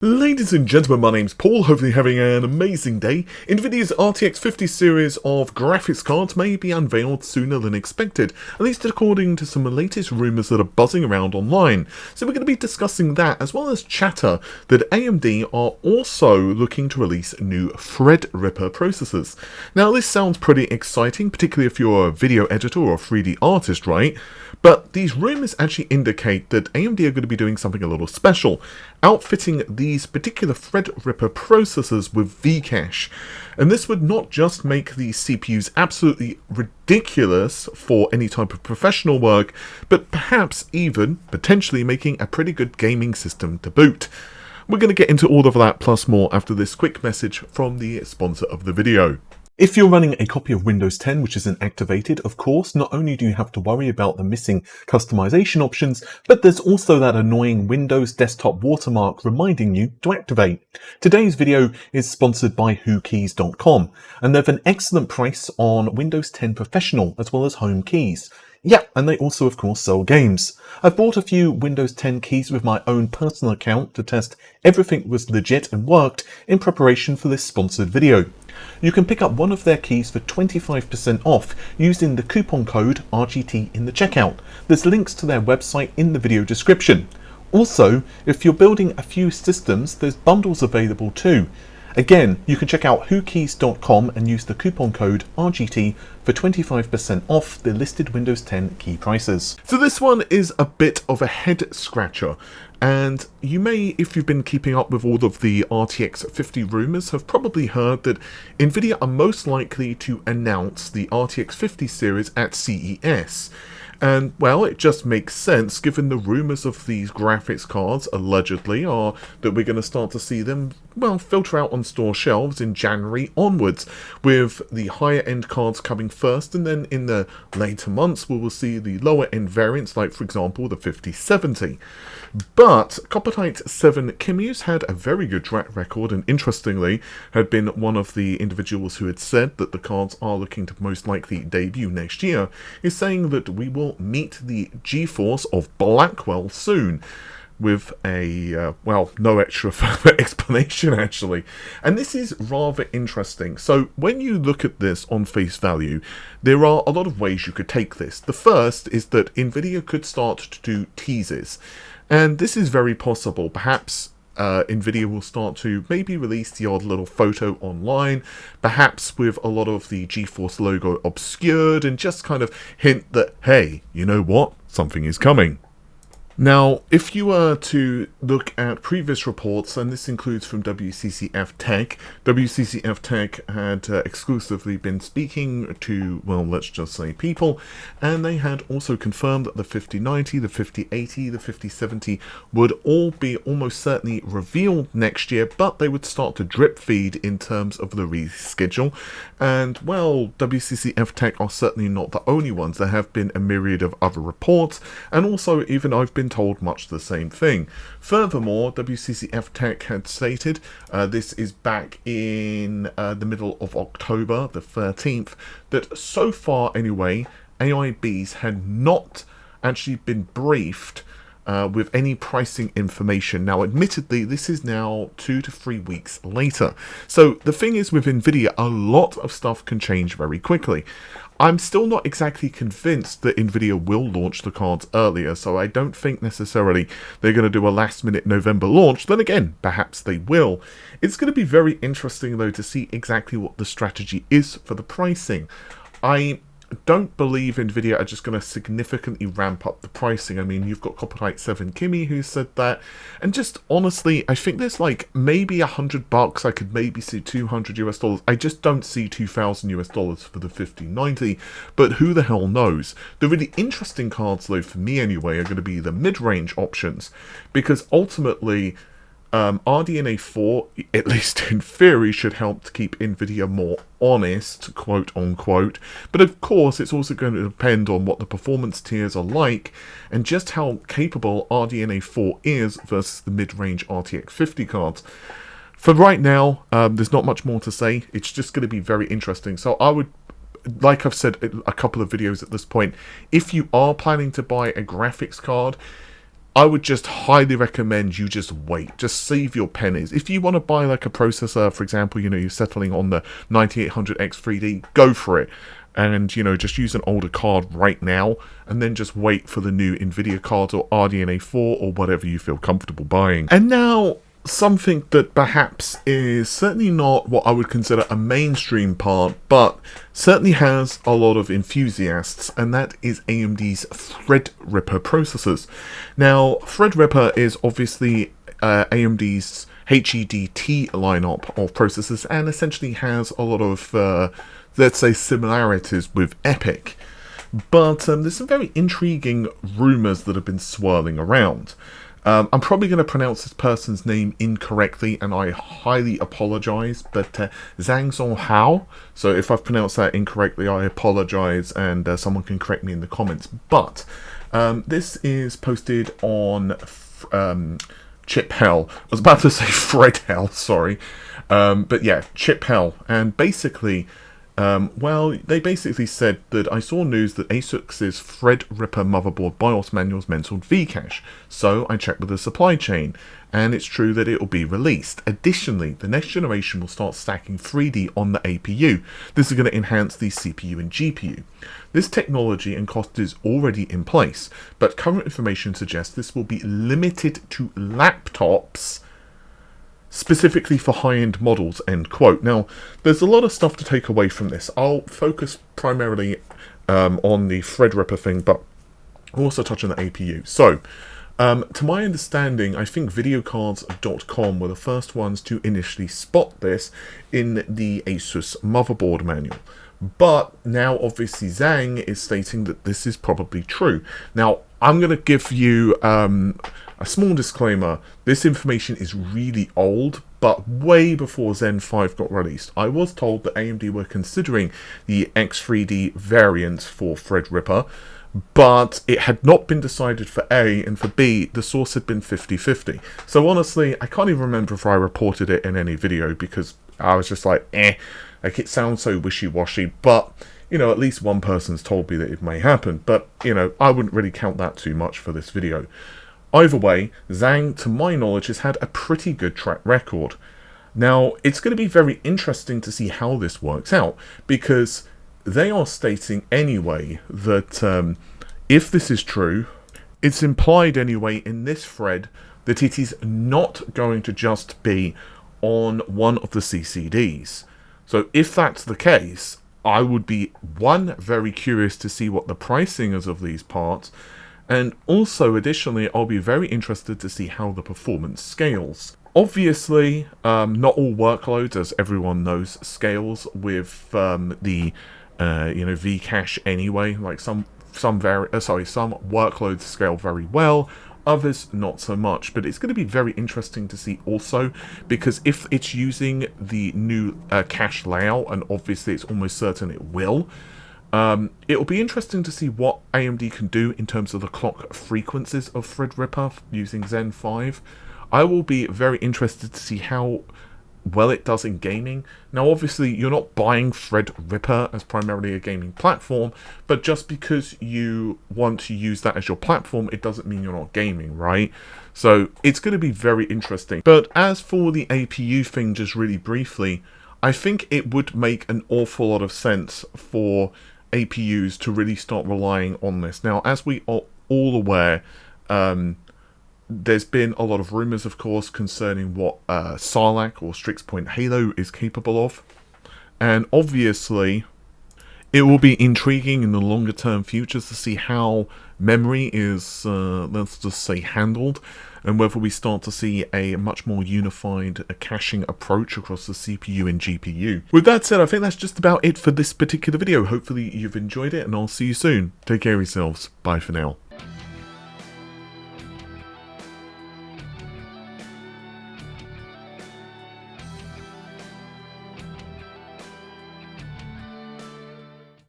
Ladies and gentlemen, my name's Paul, hopefully having an amazing day. Nvidia's RTX 50 series of graphics cards may be unveiled sooner than expected, at least according to some latest rumours that are buzzing around online. So we're going to be discussing that, as well as chatter that AMD are also looking to release new Threadripper processors. Now this sounds pretty exciting, particularly if you're a video editor or a 3D artist, right? But these rumours actually indicate that AMD are going to be doing something a little special, outfitting these particular Threadripper processors with V-Cache. And this would not just make these CPUs absolutely ridiculous for any type of professional work, but perhaps even potentially making a pretty good gaming system to boot. We're going to get into all of that plus more after this quick message from the sponsor of the video. If you're running a copy of Windows 10 which isn't activated, of course, not only do you have to worry about the missing customization options, but there's also that annoying Windows desktop watermark reminding you to activate. Today's video is sponsored by Whokeys.com, and they have an excellent price on Windows 10 Professional as well as home keys. Yeah, and they also of course sell games. I've bought a few Windows 10 keys with my own personal account to test everything was legit and worked in preparation for this sponsored video. You can pick up one of their keys for 25% off using the coupon code RGT in the checkout. There's links to their website in the video description. Also, if you're building a few systems, there's bundles available too. Again, you can check out Whokeys.com and use the coupon code RGT for 25% off the listed Windows 10 key prices. So this one is a bit of a head scratcher, and you may, if you've been keeping up with all of the RTX 50 rumours, have probably heard that Nvidia are most likely to announce the RTX 50 series at CES. And, well, it just makes sense given the rumours of these graphics cards, allegedly, are that we're going to start to see them, well, filter out on store shelves in January onwards, with the higher end cards coming first, and then in the later months we will see the lower end variants, like for example the 5070. But Competitiv 7 Kimmy's had a very good track record, and interestingly had been one of the individuals who had said that the cards are looking to most likely debut next year, is saying that we will meet the GeForce of Blackwell soon, with a, well, no extra further explanation actually. And this is rather interesting. So when you look at this on face value, there are a lot of ways you could take this. The first is that Nvidia could start to do teases. And this is very possible. Perhaps Nvidia will start to maybe release the odd little photo online, perhaps with a lot of the GeForce logo obscured, and just kind of hint that, hey, you know what, something is coming. Now, if you were to look at previous reports, and this includes from WCCF Tech had exclusively been speaking to, well, let's just say people, and they had also confirmed that the 5090, the 5080, the 5070 would all be almost certainly revealed next year, but they would start to drip feed in terms of the release schedule. And, well, WCCF Tech are certainly not the only ones. There have been a myriad of other reports, and also even I've been told much the same thing. Furthermore, WCCF Tech had stated, this is back in the middle of October, the 13th, that so far anyway, AIBs had not actually been briefed with any pricing information. Now, admittedly, this is now 2 to 3 weeks later. So the thing is, with Nvidia, a lot of stuff can change very quickly. I'm still not exactly convinced that Nvidia will launch the cards earlier, so I don't think necessarily they're going to do a last-minute November launch. Then again, perhaps they will. It's going to be very interesting, though, to see exactly what the strategy is for the pricing. I don't believe Nvidia are just going to significantly ramp up the pricing. I mean, you've got Competitiv 7 Kimmy who said that, and just honestly, I think there's like maybe $100. I could maybe see $200 US. I just don't see $2,000 US for the 5090, but who the hell knows? The really interesting cards, though, for me anyway, are going to be the mid-range options, because ultimately RDNA 4, at least in theory, should help to keep Nvidia more honest, quote unquote, but of course it's also going to depend on what the performance tiers are like and just how capable RDNA 4 is versus the mid-range RTX 50 cards. For right now, there's not much more to say. It's just going to be very interesting. So I would, like I've said in a couple of videos at this point, if you are planning to buy a graphics card, I would just highly recommend you just wait. Just save your pennies. If you want to buy like a processor, for example, you know, you're settling on the 9800X3D, go for it. And, you know, just use an older card right now, and then just wait for the new Nvidia cards or RDNA 4 or whatever you feel comfortable buying. And now, something that perhaps is certainly not what I would consider a mainstream part, but certainly has a lot of enthusiasts, and that is AMD's Threadripper processors. Now, Threadripper is obviously AMD's HEDT lineup of processors, and essentially has a lot of let's say similarities with Epic. But there's some very intriguing rumours that have been swirling around. I'm probably going to pronounce this person's name incorrectly, and I highly apologise, but Zhang Zonghao. So if I've pronounced that incorrectly, I apologise, and someone can correct me in the comments. But this is posted on Chip Hell. I was about to say Fred Hell, sorry. But yeah, Chip Hell. And basically, well, they basically said that I saw news that ASUS's Threadripper motherboard BIOS manuals mentioned V-Cache, so I checked with the supply chain, and it's true that it will be released. Additionally, the next generation will start stacking 3D on the APU. This is going to enhance the CPU and GPU. This technology and cost is already in place, but current information suggests this will be limited to laptops, specifically for high-end models, end quote. Now, there's a lot of stuff to take away from this. I'll focus primarily on the Threadripper thing, but also touch on the APU. So, to my understanding, I think videocards.com were the first ones to initially spot this in the ASUS motherboard manual. But now, obviously, Zhang is stating that this is probably true. Now, I'm going to give you a small disclaimer. This information is really old, but way before Zen 5 got released. I was told that AMD were considering the X3D variant for Threadripper, but it had not been decided for A, and for B, the source had been 50-50. So honestly, I can't even remember if I reported it in any video, because I was just like, like it sounds so wishy-washy, but, you know, at least one person's told me that it may happen, but, you know, I wouldn't really count that too much for this video. Either way, Zhang, to my knowledge, has had a pretty good track record. Now, it's going to be very interesting to see how this works out, because they are stating anyway that if this is true, it's implied anyway in this thread that it is not going to just be on one of the CCDs. So if that's the case, I would be, one, very curious to see what the pricing is of these parts, and also additionally I'll be very interested to see how the performance scales. Obviously, not all workloads, as everyone knows, scales with the you know, V-Cache anyway. Like some workloads scale very well, others not so much. But it's going to be very interesting to see also, because if it's using the new cache layout, and obviously it's almost certain it will, it'll be interesting to see what AMD can do in terms of the clock frequencies of Threadripper using Zen 5. I will be very interested to see how well it does in gaming. Now obviously you're not buying Threadripper as primarily a gaming platform, but just because you want to use that as your platform, it doesn't mean you're not gaming, right? So it's going to be very interesting. But as for the APU thing, just really briefly, I think it would make an awful lot of sense for APUs to really start relying on this. Now, as we are all aware, there's been a lot of rumours, of course, concerning what Sarlacc or Strix Point Halo is capable of. And obviously, it will be intriguing in the longer term future to see how memory is, let's just say, handled, and whether we start to see a much more unified caching approach across the CPU and GPU. With that said, I think that's just about it for this particular video. Hopefully you've enjoyed it, and I'll see you soon. Take care of yourselves. Bye for now.